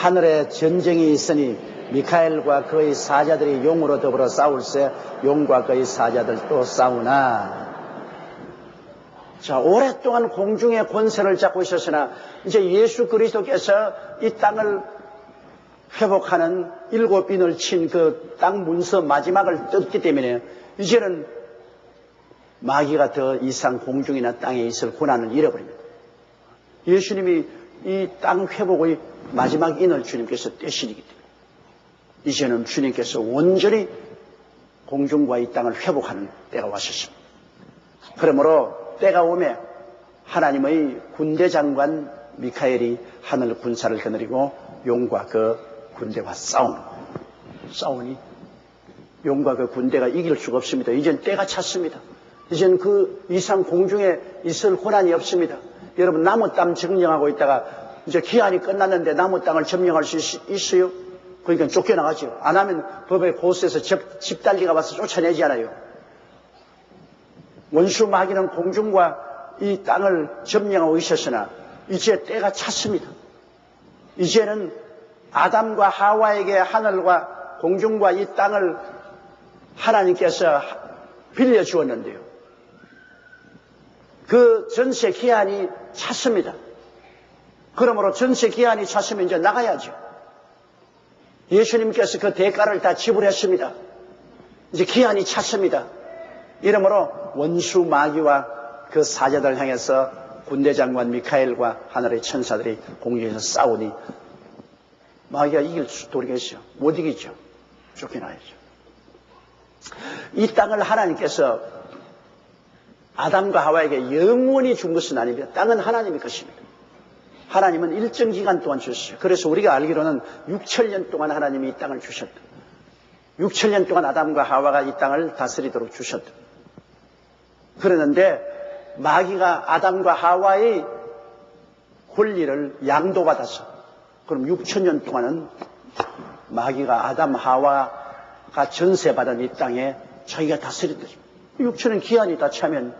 하늘에 전쟁이 있으니 미카엘과 그의 사자들이 용으로 더불어 싸울세 용과 그의 사자들도 싸우나. 자, 오랫동안 공중의 권세를 잡고 있었으나 이제 예수 그리스도께서 이 땅을 회복하는 7인을 친 그 땅 문서 마지막을 뜯기 때문에 이제는 마귀가 더 이상 공중이나 땅에 있을 권한을 잃어버립니다. 예수님이 이 땅 회복의 마지막 인을 주님께서 떼시기 때문에 이제는 주님께서 온전히 공중과 이 땅을 회복하는 때가 왔었습니다. 그러므로 때가 오매 하나님의 군대 장관 미카엘이 하늘 군사를 거느리고 용과 그 군대와 싸우니 용과 그 군대가 이길 수가 없습니다. 이젠 때가 찼습니다. 이젠 그 이상 공중에 있을 권한이 없습니다. 여러분, 나무 땅 점령하고 있다가 이제 기한이 끝났는데 나무 땅을 점령할 수 있어요? 그러니까 쫓겨나가죠. 안 하면 법의 고수에서 집달리가 와서 쫓아내지 않아요. 원수 마귀는 공중과 이 땅을 점령하고 있었으나 이제 때가 찼습니다. 이제는 아담과 하와에게 하늘과 공중과 이 땅을 하나님께서 빌려주었는데요. 그 전세 기한이 찼습니다. 그러므로 전세 기한이 찼으면 이제 나가야죠. 예수님께서 그 대가를 다 지불했습니다. 이제 기한이 찼습니다. 이러므로 원수 마귀와 그 사자들 향해서 군대 장관 미카엘과 하늘의 천사들이 공중에서 싸우니 마귀가 이길 수 도리겠죠. 못 이기죠. 쫓겨나야죠. 이 땅을 하나님께서 아담과 하와에게 영원히 준 것은 아닙니다. 땅은 하나님의 것입니다. 하나님은 일정 기간 동안 주셨어요. 그래서 우리가 알기로는 6천년 동안 하나님이 이 땅을 주셨다. 6천년 동안 아담과 하와가 이 땅을 다스리도록 주셨다. 그러는데 마귀가 아담과 하와의 권리를 양도받아서 그럼 6천년 동안은 마귀가 아담 하와가 전세받은 이 땅에 자기가 다스린다. 6천년 기한이 다 차면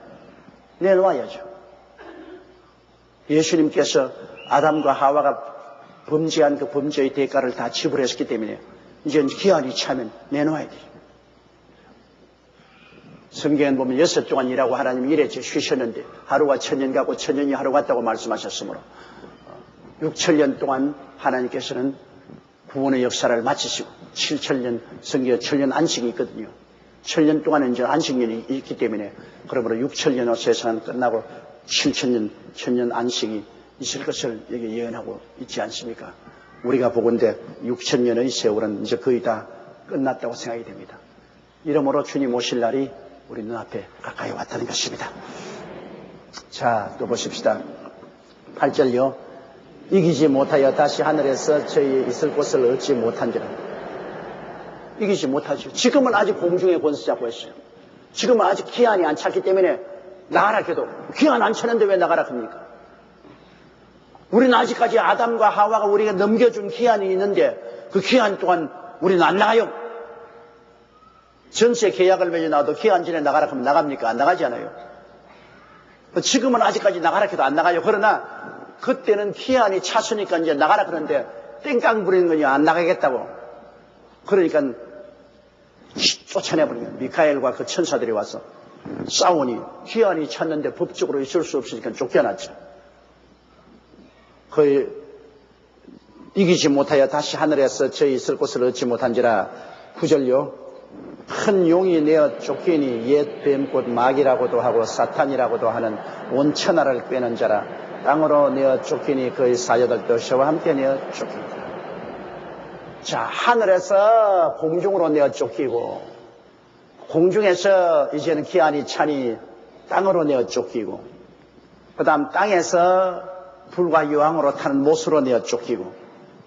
내놓아야죠. 예수님께서 아담과 하와가 범죄한 그 범죄의 대가를 다 지불했기 때문에 이제 기한이 차면 내놓아야 돼요. 성경에 보면 6 동안 일하고 하나님이 일에 쉬셨는데 하루가 1000년 가고 1000년이 하루 같다고 말씀하셨으므로 6천년 동안 하나님께서는 구원의 역사를 마치시고 7천년 성경에 1000년 안식이 있거든요. 1000년 동안은 이제 안식년이 있기 때문에 그러므로 6천년의 세상은 끝나고 7천년, 1000년 안식이 있을 것을 여기 예언하고 있지 않습니까? 우리가 보건대 6천년의 세월은 이제 거의 다 끝났다고 생각이 됩니다. 이러므로 주님 오실 날이 우리 눈앞에 가까이 왔다는 것입니다. 자, 또 보십시다. 8절요. 이기지 못하여 다시 하늘에서 저희 있을 곳을 얻지 못한지라. 이기지 못하죠. 지금은 아직 공중의 권세 잡고 있어요. 지금은 아직 기한이 안 찼기 때문에 나가라 해도 기한 안 찼는데 왜 나가라 합니까? 우리는 아직까지 아담과 하와가 우리가 넘겨준 기한이 있는데 그 기한 동안 우리는 안 나가요. 전세 계약을 맺어놔도 기한 전에 나가라 하면 나갑니까? 안 나가지 않아요. 지금은 아직까지 나가라 해도 안 나가요. 그러나 그때는 기한이 찼으니까 이제 나가라 그러는데 땡깡 부리는 거니 안 나가겠다고. 그러니까 쫓아내버리면 미카엘과 그 천사들이 와서 싸우니 기한이 찼는데 법적으로 있을 수 없으니까 쫓겨났죠. 거의 이기지 못하여 다시 하늘에서 저희 있을 곳을 얻지 못한지라. 9절요. 큰 용이 내어 쫓기니 옛 뱀꽃 마귀라고도 하고 사탄이라고도 하는 온 천하를 꿰는 자라. 땅으로 내어 쫓기니 그의 사자들도 저와 함께 내어 쫓깁니다. 자, 하늘에서 공중으로 내어 쫓기고 공중에서 이제는 기한이 차니 땅으로 내어 쫓기고 그 다음 땅에서 불과 여왕으로 타는 못으로 내어 쫓기고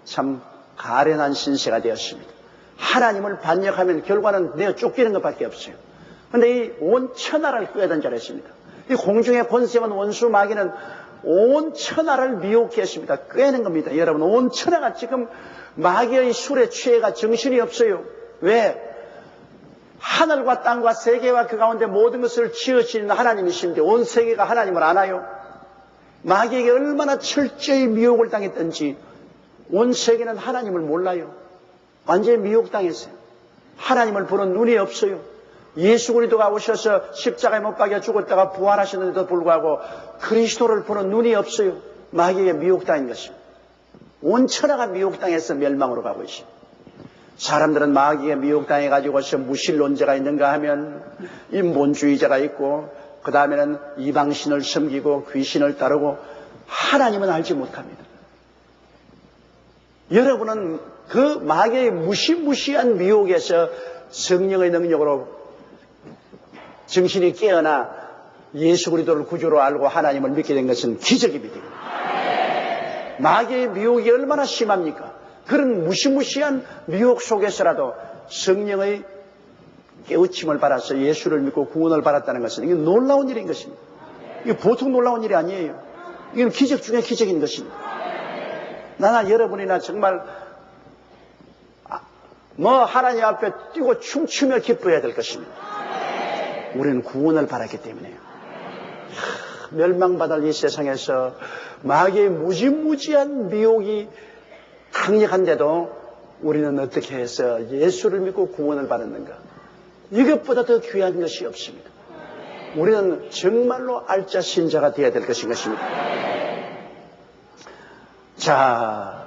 참 가련한 신세가 되었습니다. 하나님을 반역하면 결과는 내어 쫓기는 것밖에 없어요. 그런데 이 온 천하를 꿰던 자라 했습니다. 이 공중의 권세한 원수 마귀는 온 천하를 미혹해 했습니다. 꿰는 겁니다. 여러분, 온 천하가 지금 마귀의 술에 취해가 정신이 없어요. 왜? 하늘과 땅과 세계와 그 가운데 모든 것을 지으시는 하나님이신데 온 세계가 하나님을 아나요? 마귀에게 얼마나 철저히 미혹을 당했던지 온 세계는 하나님을 몰라요. 완전히 미혹당했어요. 하나님을 보는 눈이 없어요. 예수 그리스도가 오셔서 십자가에 못 박여 죽었다가 부활하셨는데도 불구하고 그리스도를 보는 눈이 없어요. 마귀에게 미혹당한 것입니다. 온 천하가 미혹당해서 멸망으로 가고 있습니다. 사람들은 마귀에 미혹당해가지고서 무신론자가 있는가 하면 인본주의자가 있고 그 다음에는 이방신을 섬기고 귀신을 따르고 하나님은 알지 못합니다. 여러분은 그 마귀의 무시무시한 미혹에서 성령의 능력으로 정신이 깨어나 예수 그리스도를 구주로 알고 하나님을 믿게 된 것은 기적입니다. 마귀의 미혹이 얼마나 심합니까? 그런 무시무시한 미혹 속에서라도 성령의 깨우침을 받아서 예수를 믿고 구원을 받았다는 것은 이게 놀라운 일인 것입니다. 이게 보통 놀라운 일이 아니에요. 이건 기적 중에 기적인 것입니다. 나나 여러분이나 정말 하나님 앞에 뛰고 춤추며 기뻐해야 될 것입니다. 우리는 구원을 받았기 때문에요. 멸망받을 이 세상에서 마귀의 무지무지한 미혹이 강력한데도 우리는 어떻게 해서 예수를 믿고 구원을 받았는가? 이것보다 더 귀한 것이 없습니다. 우리는 정말로 알짜 신자가 되어야 될 것인 것입니다. 자,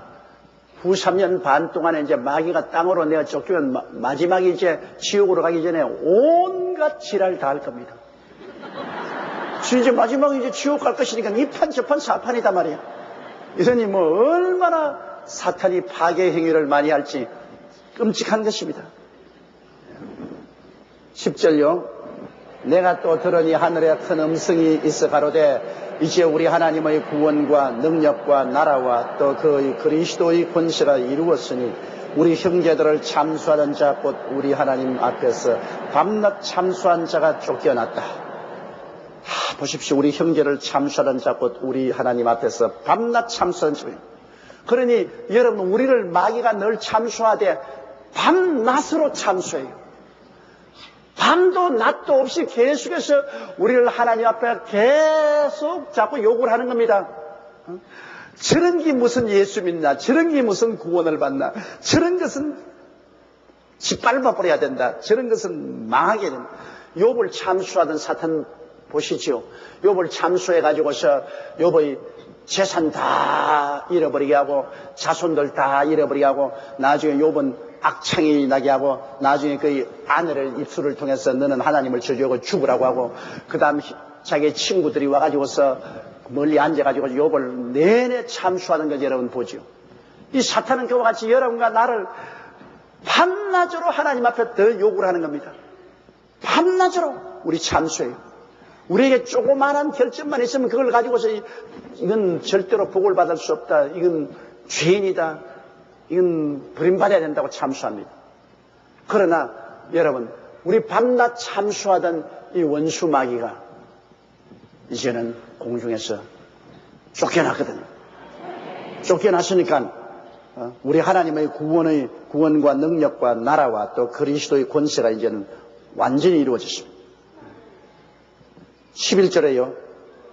후 3년 반 동안에 이제 마귀가 땅으로 내어 쫓기면 마지막에 이제 지옥으로 가기 전에 온갖 지랄 다 할 겁니다. 이제 마지막에 이제 지옥 갈 것이니까 이 판 저 판 사판이다 말이야. 이러니 얼마나 사탄이 파괴 행위를 많이 할지 끔찍한 것입니다. 10절요. 내가 또 들으니 하늘에 큰 음성이 있어 가로되 이제 우리 하나님의 구원과 능력과 나라와 또 그 그리스도의 권세가 이루었으니 우리 형제들을 참수하는 자 곧 우리 하나님 앞에서 밤낮 참수한 자가 쫓겨났다. 보십시오. 우리 형제를 참수하는 자 곧 우리 하나님 앞에서 밤낮 참수하는 자. 그러니 여러분 우리를 마귀가 늘 참수하되 밤낮으로 참수해요. 밤도 낮도 없이 계속해서 우리를 하나님 앞에 계속 자꾸 욕을 하는 겁니다. 저런 게 무슨 예수 믿나? 저런 게 무슨 구원을 받나? 저런 것은 짓밟아 버려야 된다. 저런 것은 망하게 된다. 욥을 참수하던 사탄 보시죠. 욥을 참수해가지고서 욥의 재산 다 잃어버리게 하고 자손들 다 잃어버리게 하고 나중에 욥은 악창이 나게 하고 나중에 그 아내를 입술을 통해서 너는 하나님을 저주하고 죽으라고 하고 그 다음 자기 친구들이 와가지고서 멀리 앉아가지고 욥을 내내 참수하는 걸 여러분 보죠. 이 사탄은 그와 같이 여러분과 나를 밤낮으로 하나님 앞에 더 욕을 하는 겁니다. 밤낮으로 우리 참수해요. 우리에게 조그마한 결점만 있으면 그걸 가지고서 이건 절대로 복을 받을 수 없다. 이건 죄인이다. 이건 버림받아야 된다고 참수합니다. 그러나 여러분 우리 밤낮 참수하던 이 원수 마귀가 이제는 공중에서 쫓겨났거든요. 쫓겨났으니까 우리 하나님의 구원과 능력과 나라와 또 그리스도의 권세가 이제는 완전히 이루어졌습니다. 11절에요.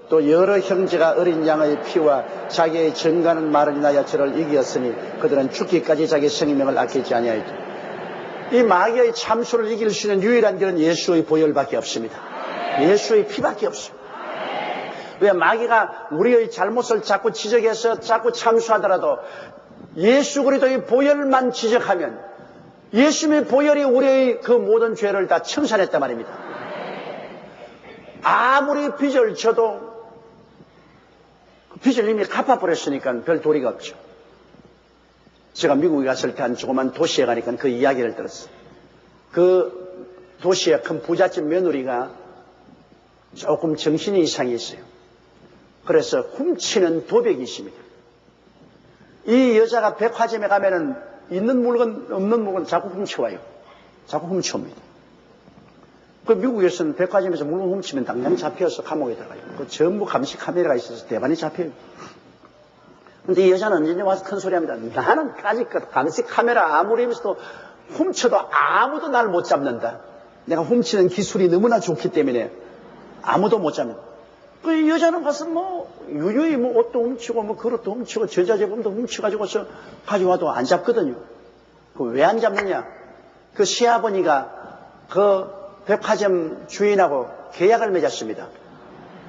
또 여러 형제가 어린 양의 피와 자기의 정가는 말을 인하여 저를 이기었으니 그들은 죽기까지 자기 생명을 아끼지 아니하였다. 이 마귀의 참수를 이길 수 있는 유일한 길은 예수의 보혈밖에 없습니다. 예수의 피밖에 없습니다. 왜 마귀가 우리의 잘못을 자꾸 지적해서 자꾸 참수하더라도 예수 그리스도의 보혈만 지적하면 예수님의 보혈이 우리의 그 모든 죄를 다 청산했단 말입니다. 아무리 빚을 져도 그 빚을 이미 갚아버렸으니까 별 도리가 없죠. 제가 미국에 갔을 때 한 조그만 도시에 가니까 그 이야기를 들었어요. 그 도시의 큰 부잣집 며느리가 조금 정신이 이상이 있어요. 그래서 훔치는 도백이 있습니다. 이 여자가 백화점에 가면은 있는 물건 없는 물건 자꾸 훔쳐와요. 자꾸 훔쳐옵니다. 그 미국에서는 백화점에서 물건 훔치면 당장 잡혀서 감옥에 들어가요. 그 전부 감시 카메라가 있어서 대반이 잡혀요. 근데 이 여자는 언제 와서 큰 소리 합니다. 나는 까짓것 감시 카메라 아무리 하면서도 훔쳐도 아무도 날 못 잡는다. 내가 훔치는 기술이 너무나 좋기 때문에 아무도 못 잡는다. 그 여자는 가서 뭐 유유히 뭐 옷도 훔치고 뭐 그릇도 훔치고 전자제품도 훔쳐가지고서 가져와도 안 잡거든요. 그 왜 안 잡느냐? 그 시아버니가 그 백화점 주인하고 계약을 맺었습니다.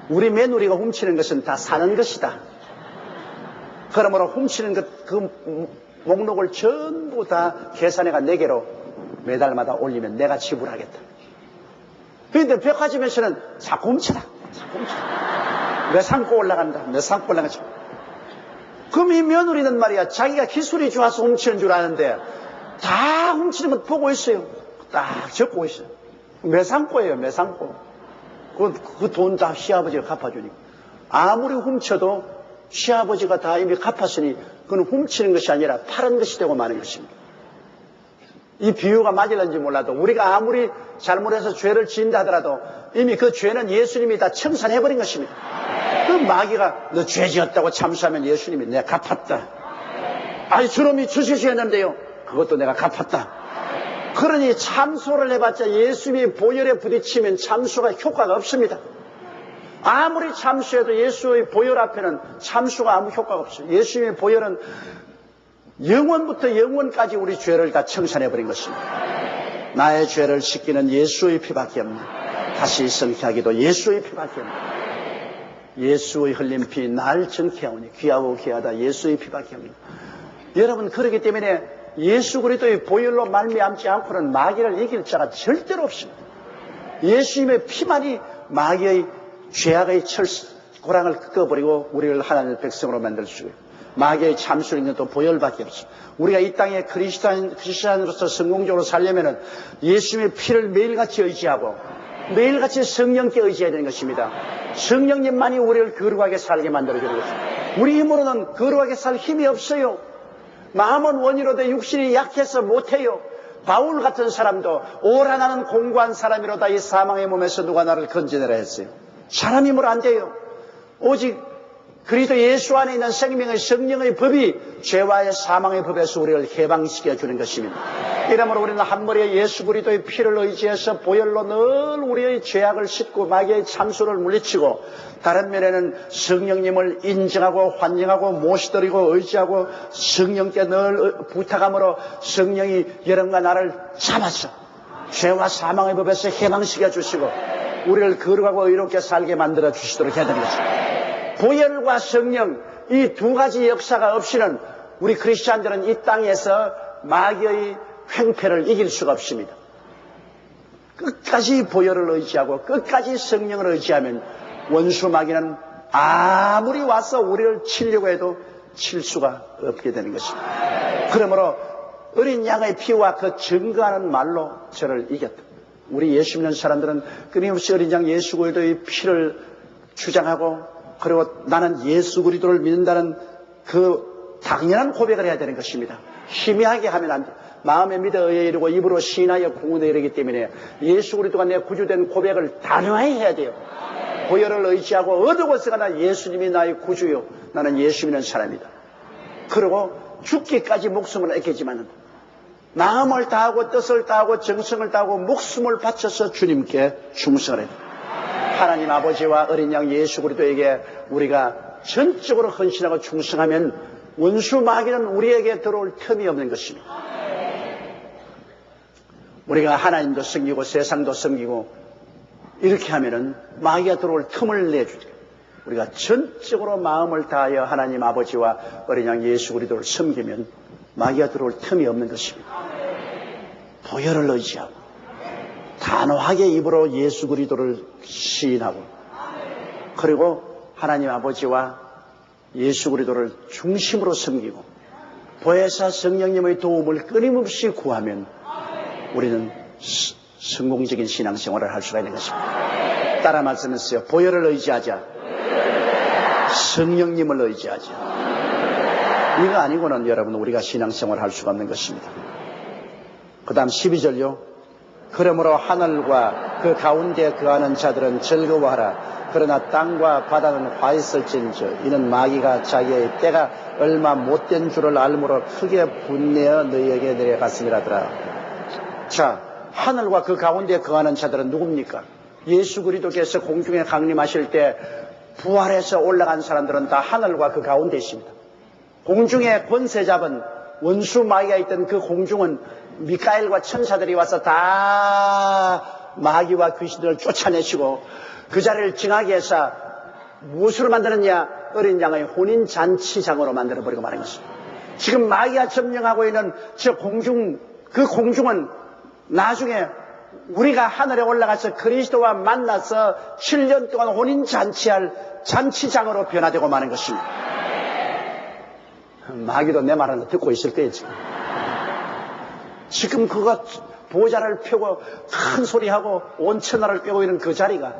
우리 며느리가 훔치는 것은 다 사는 것이다. 그러므로 훔치는 것 그 목록을 전부 다 계산해가 내게로 매달마다 올리면 내가 지불하겠다. 그런데 백화점에서는 자꾸 훔쳐라. 내 삼고 올라간다. 내 삼고 올라가죠. 그럼 이 며느리는 말이야 자기가 기술이 좋아서 훔치는 줄 아는데 다 훔치는 것 보고 있어요. 딱 적고 있어요. 매상고예요. 매상고. 그 돈 다 시아버지가 갚아주니까. 아무리 훔쳐도 시아버지가 다 이미 갚았으니 그건 훔치는 것이 아니라 파는 것이 되고 마는 것입니다. 이 비유가 맞을는지 몰라도 우리가 아무리 잘못해서 죄를 지은다 하더라도 이미 그 죄는 예수님이 다 청산해버린 것입니다. 그 마귀가 너 죄 지었다고 참수하면 예수님이 내가 갚았다. 아니 저놈이 주시했는데요. 그것도 내가 갚았다. 그러니 참수를 해봤자 예수님이 보혈에 부딪히면 참수가 효과가 없습니다. 아무리 참수해도 예수의 보혈 앞에는 참수가 아무 효과가 없어요. 예수님의 보혈은 영원부터 영원까지 우리 죄를 다 청산해버린 것입니다. 나의 죄를 씻기는 예수의 피밖에 없는, 다시 성케하기도 예수의 피밖에 없는, 예수의 흘린 피 날 정케하오니 귀하고 귀하다 예수의 피밖에 없는. 여러분 그렇기 때문에 예수 그리스도의 보혈로 말미암지 않고는 마귀를 이길 자가 절대로 없습니다. 예수님의 피만이 마귀의 죄악의 고랑을 꺾어버리고 우리를 하나님의 백성으로 만들 수 있어요. 마귀의 참수인 것도 보혈밖에 없습니다. 우리가 이 땅에 크리스찬으로서 성공적으로 살려면 예수님의 피를 매일같이 의지하고 매일같이 성령께 의지해야 되는 것입니다. 성령님만이 우리를 거룩하게 살게 만들어주는 것입니다. 우리 힘으로는 거룩하게 살 힘이 없어요. 마음은 원이로되 육신이 약해서 못해요. 바울 같은 사람도 오라 나는 공고한 사람이로다 이 사망의 몸에서 누가 나를 건져내라 했어요. 사람 힘으로 안 돼요. 오직 그리스도 예수 안에 있는 생명의 성령의 법이 죄와의 사망의 법에서 우리를 해방시켜 주는 것입니다. 이러므로 우리는 한 머리에 예수 그리스도의 피를 의지해서 보혈로 늘 우리의 죄악을 씻고 마귀의 참수를 물리치고 다른 면에는 성령님을 인정하고 환영하고 모시드리고 의지하고 성령께 늘 부탁함으로 성령이 여러분과 나를 잡아서 죄와 사망의 법에서 해방시켜 주시고 우리를 거룩하고 의롭게 살게 만들어 주시도록 해야 되는 것입니다. 보혈과 성령 이 두 가지 역사가 없이는 우리 크리스찬들은 이 땅에서 마귀의 횡패를 이길 수가 없습니다. 끝까지 보혈을 의지하고 끝까지 성령을 의지하면 원수 마귀는 아무리 와서 우리를 치려고 해도 칠 수가 없게 되는 것입니다. 그러므로 어린 양의 피와 그 증거하는 말로 저를 이겼다. 우리 예수 믿는 사람들은 끊임없이 어린 양 예수 그리스도의 피를 주장하고 그리고 나는 예수 그리스도를 믿는다는 그 당연한 고백을 해야 되는 것입니다. 희미하게 하면 안 돼. 마음에 믿어 의에 이르고 입으로 시인하여 공언에 이르기 때문에 예수 그리스도가 내 구주된 고백을 단호하게 해야 돼요. 보혈을 의지하고 어두워서가 나 예수님이 나의 구주요. 나는 예수 믿는 사람이다. 그리고 죽기까지 목숨을 아끼지만 마음을 다하고 뜻을 다하고 정성을 다하고 목숨을 바쳐서 주님께 충성을 해야 돼요. 하나님 아버지와 어린 양 예수 그리스도에게 우리가 전적으로 헌신하고 충성하면 원수 마귀는 우리에게 들어올 틈이 없는 것입니다. 우리가 하나님도 섬기고 세상도 섬기고 이렇게 하면은 마귀가 들어올 틈을 내주죠. 우리가 전적으로 마음을 다하여 하나님 아버지와 어린 양 예수 그리스도를 섬기면 마귀가 들어올 틈이 없는 것입니다. 보혈을 의지하고 단호하게 입으로 예수 그리스도를 시인하고 그리고 하나님 아버지와 예수 그리스도를 중심으로 섬기고 보혜사 성령님의 도움을 끊임없이 구하면 우리는 성공적인 신앙생활을 할 수가 있는 것입니다. 따라 말씀했어요. 보혈을 의지하자. 성령님을 의지하자. 이거 아니고는 여러분 우리가 신앙생활을 할 수가 없는 것입니다. 그 다음 12절요. 그러므로 하늘과 그 가운데 거하는 자들은 즐거워하라. 그러나 땅과 바다는 화 있을진저 이는 마귀가 자기의 때가 얼마 못된 줄을 알므로 크게 분내어 너희에게 내려갔음이라더라. 자, 하늘과 그 가운데 거하는 자들은 누굽니까? 예수 그리스도께서 공중에 강림하실 때 부활해서 올라간 사람들은 다 하늘과 그 가운데 있습니다. 공중에 권세 잡은 원수 마귀가 있던 그 공중은 미카엘과 천사들이 와서 다 마귀와 귀신들을 쫓아내시고 그 자리를 정하게 해서 무엇으로 만드느냐? 어린 양의 혼인잔치장으로 만들어버리고 마는 것입니다. 지금 마귀가 점령하고 있는 저 공중, 그 공중은 나중에 우리가 하늘에 올라가서 그리스도와 만나서 7년 동안 혼인잔치할 잔치장으로 변화되고 마는 것입니다. 마귀도 내 말을 듣고 있을 거예요, 지금 그거 보좌를 펴고 큰 소리하고 온 천하를 꿰고 있는 그 자리가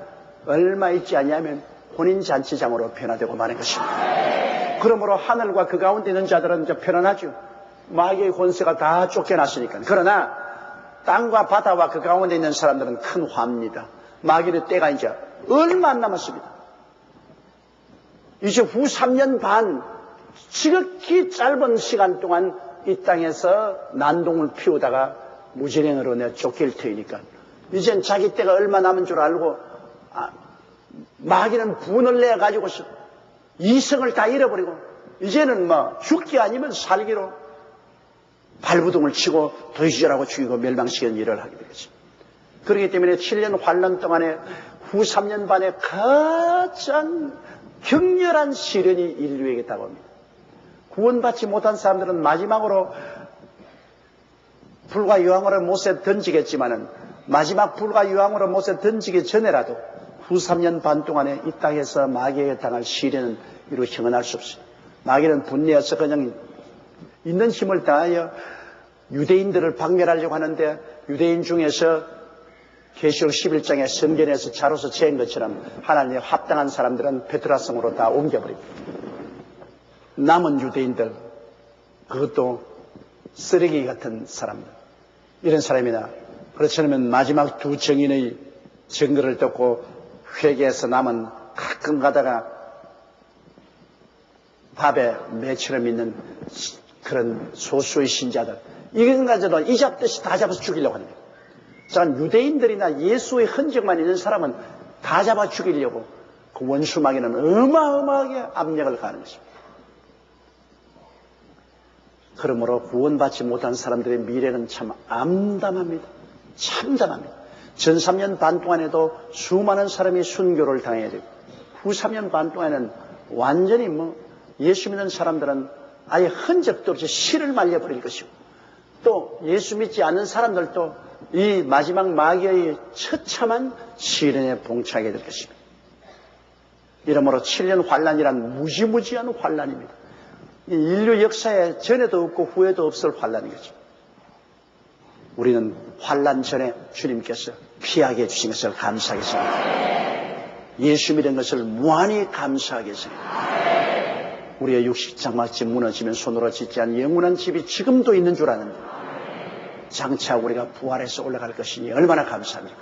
얼마 있지 않냐면 혼인잔치장으로 변화되고 마는 것입니다. 그러므로 하늘과 그 가운데 있는 자들은 이제 편안하죠. 마귀의 권세가 다 쫓겨났으니까. 그러나 땅과 바다와 그 가운데 있는 사람들은 큰 화입니다. 마귀의 때가 이제 얼마 안 남았습니다. 이제 후 3년 반 지극히 짧은 시간 동안 이 땅에서 난동을 피우다가 무진행으로 쫓길 터이니까 이젠 자기 때가 얼마 남은 줄 알고 마귀는 분을 내가지고서 이성을 다 잃어버리고 이제는 뭐 죽기 아니면 살기로 발부둥을 치고 도시절하고 죽이고 멸망시키는 일을 하게 되겠습니다. 그렇기 때문에 7년 환란 동안에 후 3년 반에 가장 격렬한 시련이 인류에게 다가옵니다. 구원받지 못한 사람들은 마지막으로 불과 유황으로 못에 던지겠지만은 마지막 불과 유황으로 못에 던지기 전에라도 후 3년 반 동안에 이 땅에서 마귀에게 당할 시련은 이루 형언할 수 없습니다. 마귀는 분내어서 그냥 있는 힘을 다하여 유대인들을 박멸하려고 하는데 유대인 중에서 계시록 11장에 성전에서 자로서 재인 것처럼 하나님의 합당한 사람들은 베드라성으로 다 옮겨버립니다. 남은 유대인들, 그것도 쓰레기 같은 사람들, 이런 사람이나 그렇지 않으면 마지막 두 정인의 증거를 듣고 회개해서 남은 가끔 가다가 밥에 매처럼 있는 그런 소수의 신자들, 이건 가져도 이 잡듯이 다 잡아서 죽이려고 합니다. 자, 유대인들이나 예수의 흔적만 있는 사람은 다 잡아 죽이려고 그 원수 마귀는 어마어마하게 압력을 가하는 것입니다. 그러므로 구원받지 못한 사람들의 미래는 참 암담합니다. 참담합니다. 전 3년 반 동안에도 수많은 사람이 순교를 당해야 되고 후 3년 반 동안에는 완전히 예수 믿는 사람들은 아예 흔적도 없이 실을 말려버릴 것이고 또 예수 믿지 않는 사람들도 이 마지막 마귀의 처참한 시련에 봉착하게 될 것입니다. 이러므로 7년 환란이란 무지무지한 환란입니다. 인류 역사에 전에도 없고 후에도 없을 환란인 거죠. 우리는 환란 전에 주님께서 피하게 해주신 것을 감사하겠습니다. 예수 믿은 것을 무한히 감사하겠습니다. 우리의 육식 장막집 무너지면 손으로 짓지 않은 영원한 집이 지금도 있는 줄 아는데 장차 우리가 부활해서 올라갈 것이니 얼마나 감사합니까?